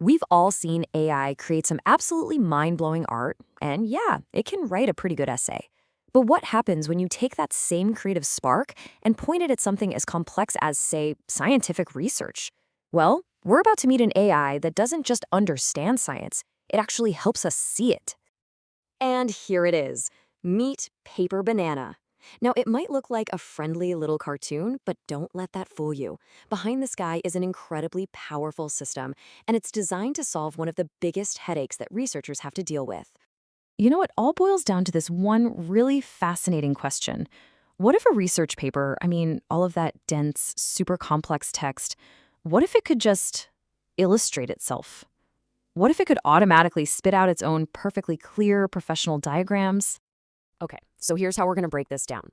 We've all seen AI create some absolutely mind-blowing art, and yeah, it can write a pretty good essay. But what happens when you take that same creative spark and point it at something as complex as, say, scientific research? Well, we're about to meet an AI that doesn't just understand science, it actually helps us see it. And here it is. Meet PaperBanana. Now, it might look like a friendly little cartoon, but don't let that fool you. Behind this guy is an incredibly powerful system, and it's designed to solve one of the biggest headaches that researchers have to deal with. You know, it all boils down to this one really fascinating question. What if a research paper, all of that dense, super complex text, what if it could just illustrate itself? What if it could automatically spit out its own perfectly clear professional diagrams? Okay, so here's how we're going to break this down.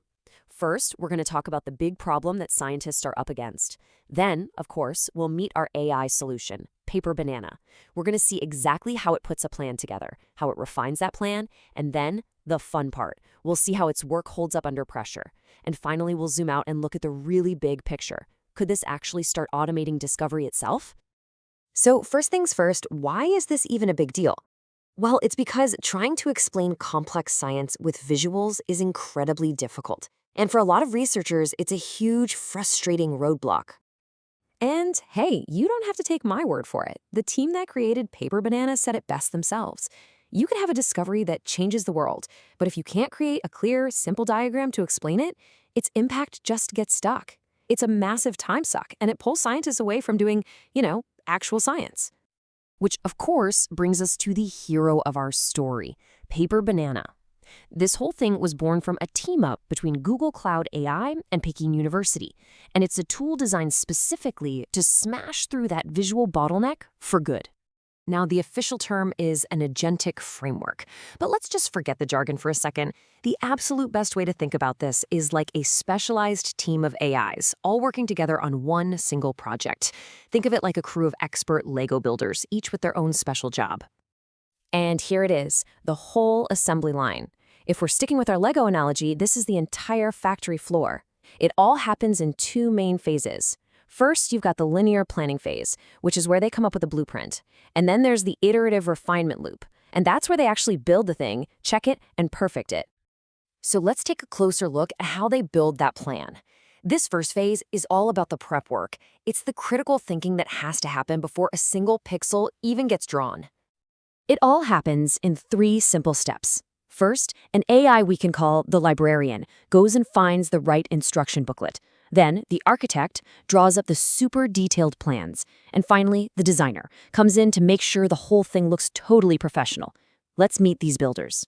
First, we're going to talk about the big problem that scientists are up against. Then, of course, we'll meet our AI solution, PaperBanana. We're going to see exactly how it puts a plan together, how it refines that plan, and then the fun part. We'll see how its work holds up under pressure. And finally, we'll zoom out and look at the really big picture. Could this actually start automating discovery itself? So first things first, why is this even a big deal? Well, it's because trying to explain complex science with visuals is incredibly difficult. And for a lot of researchers, it's a huge, frustrating roadblock. And hey, you don't have to take my word for it. The team that created PaperBanana said it best themselves. You can have a discovery that changes the world, but if you can't create a clear, simple diagram to explain it, its impact just gets stuck. It's a massive time suck, and it pulls scientists away from doing, actual science. Which, of course, brings us to the hero of our story, PaperBanana. This whole thing was born from a team-up between Google Cloud AI and Peking University, and it's a tool designed specifically to smash through that visual bottleneck for good. Now, the official term is an agentic framework, but let's just forget the jargon for a second. The absolute best way to think about this is like a specialized team of AIs, all working together on one single project. Think of it like a crew of expert Lego builders, each with their own special job. And here it is, the whole assembly line. If we're sticking with our Lego analogy, this is the entire factory floor. It all happens in two main phases. First, you've got the linear planning phase, which is where they come up with a blueprint. And then there's the iterative refinement loop. And that's where they actually build the thing, check it, and perfect it. So let's take a closer look at how they build that plan. This first phase is all about the prep work. It's the critical thinking that has to happen before a single pixel even gets drawn. It all happens in 3 simple steps. First, an AI we can call the Librarian goes and finds the right instruction booklet. Then, the architect draws up the super detailed plans. And finally, the designer comes in to make sure the whole thing looks totally professional. Let's meet these builders.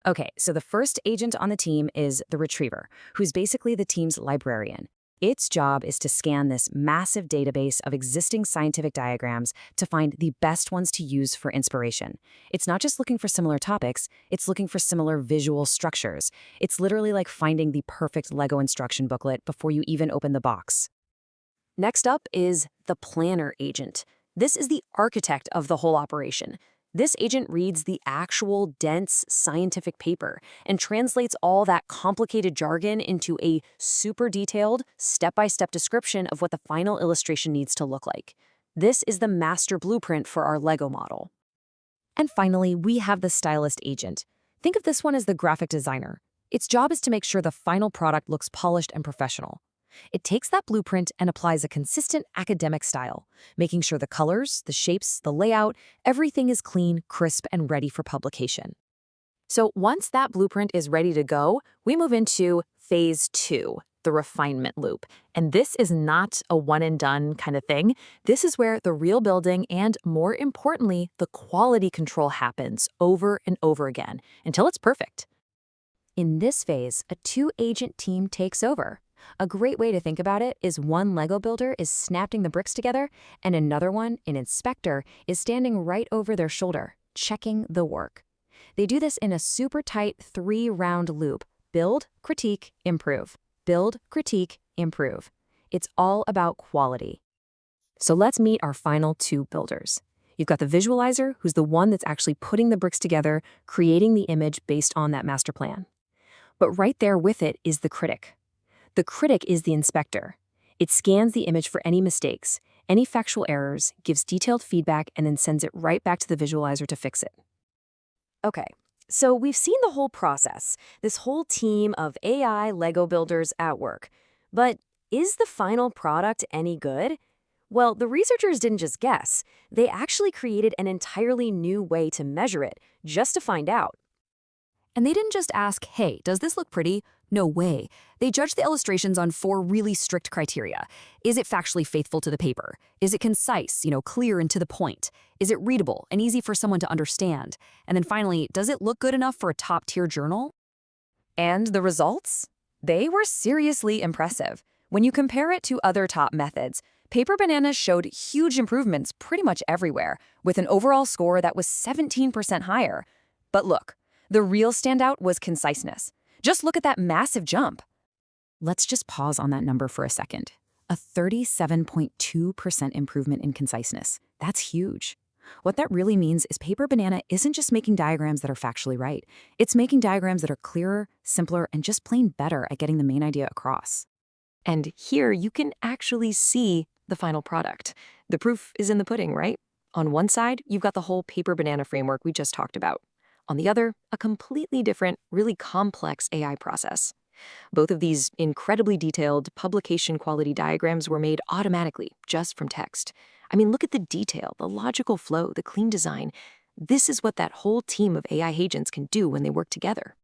Okay, so the first agent on the team is the retriever, who's basically the team's librarian. Its job is to scan this massive database of existing scientific diagrams to find the best ones to use for inspiration. It's not just looking for similar topics, it's looking for similar visual structures. It's literally like finding the perfect Lego instruction booklet before you even open the box. Next up is the planner agent. This is the architect of the whole operation. This agent reads the actual dense scientific paper and translates all that complicated jargon into a super detailed, step-by-step description of what the final illustration needs to look like. This is the master blueprint for our Lego model. And finally, we have the stylist agent. Think of this one as the graphic designer. Its job is to make sure the final product looks polished and professional. It takes that blueprint and applies a consistent academic style, making sure the colors, the shapes, the layout, everything is clean, crisp, and ready for publication. So once that blueprint is ready to go, we move into phase 2, the refinement loop. And this is not a one-and-done kind of thing. This is where the real building and, more importantly, the quality control happens over and over again until it's perfect. In this phase, a 2-agent team takes over. A great way to think about it is one Lego builder is snapping the bricks together, and another one, an inspector, is standing right over their shoulder, checking the work. They do this in a super tight 3-round loop: build, critique, improve. Build, critique, improve. It's all about quality. So let's meet our final 2 builders. You've got the visualizer, who's the one that's actually putting the bricks together, creating the image based on that master plan. But right there with it is the critic. The critic is the inspector. It scans the image for any mistakes, any factual errors, gives detailed feedback, and then sends it right back to the visualizer to fix it. Okay, so we've seen the whole process, this whole team of AI Lego builders at work. But is the final product any good? Well, the researchers didn't just guess. They actually created an entirely new way to measure it, just to find out. And they didn't just ask, hey, does this look pretty? No way. They judged the illustrations on 4 really strict criteria. Is it factually faithful to the paper? Is it concise, clear and to the point? Is it readable and easy for someone to understand? And then finally, does it look good enough for a top-tier journal? And the results? They were seriously impressive. When you compare it to other top methods, PaperBanana showed huge improvements pretty much everywhere, with an overall score that was 17% higher. But look, the real standout was conciseness. Just look at that massive jump. Let's just pause on that number for a second. A 37.2% improvement in conciseness. That's huge. What that really means is PaperBanana isn't just making diagrams that are factually right. It's making diagrams that are clearer, simpler, and just plain better at getting the main idea across. And here you can actually see the final product. The proof is in the pudding, right? On one side, you've got the whole PaperBanana framework we just talked about. On the other, a completely different, really complex AI process. Both of these incredibly detailed publication-quality diagrams were made automatically, just from text. I mean, look at the detail, the logical flow, the clean design. This is what that whole team of AI agents can do when they work together.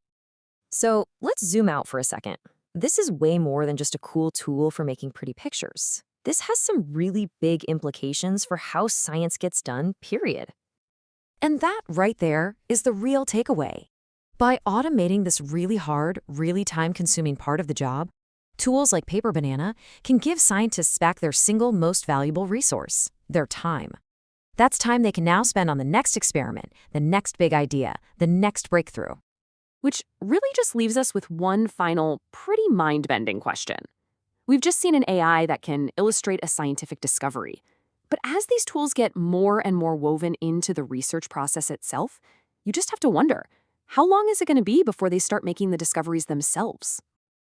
So let's zoom out for a second. This is way more than just a cool tool for making pretty pictures. This has some really big implications for how science gets done, period. And that right there is the real takeaway. By automating this really hard, really time-consuming part of the job, tools like PaperBanana can give scientists back their single most valuable resource, their time. That's time they can now spend on the next experiment, the next big idea, the next breakthrough. Which really just leaves us with one final, pretty mind-bending question. We've just seen an AI that can illustrate a scientific discovery. But as these tools get more and more woven into the research process itself, you just have to wonder, how long is it going to be before they start making the discoveries themselves?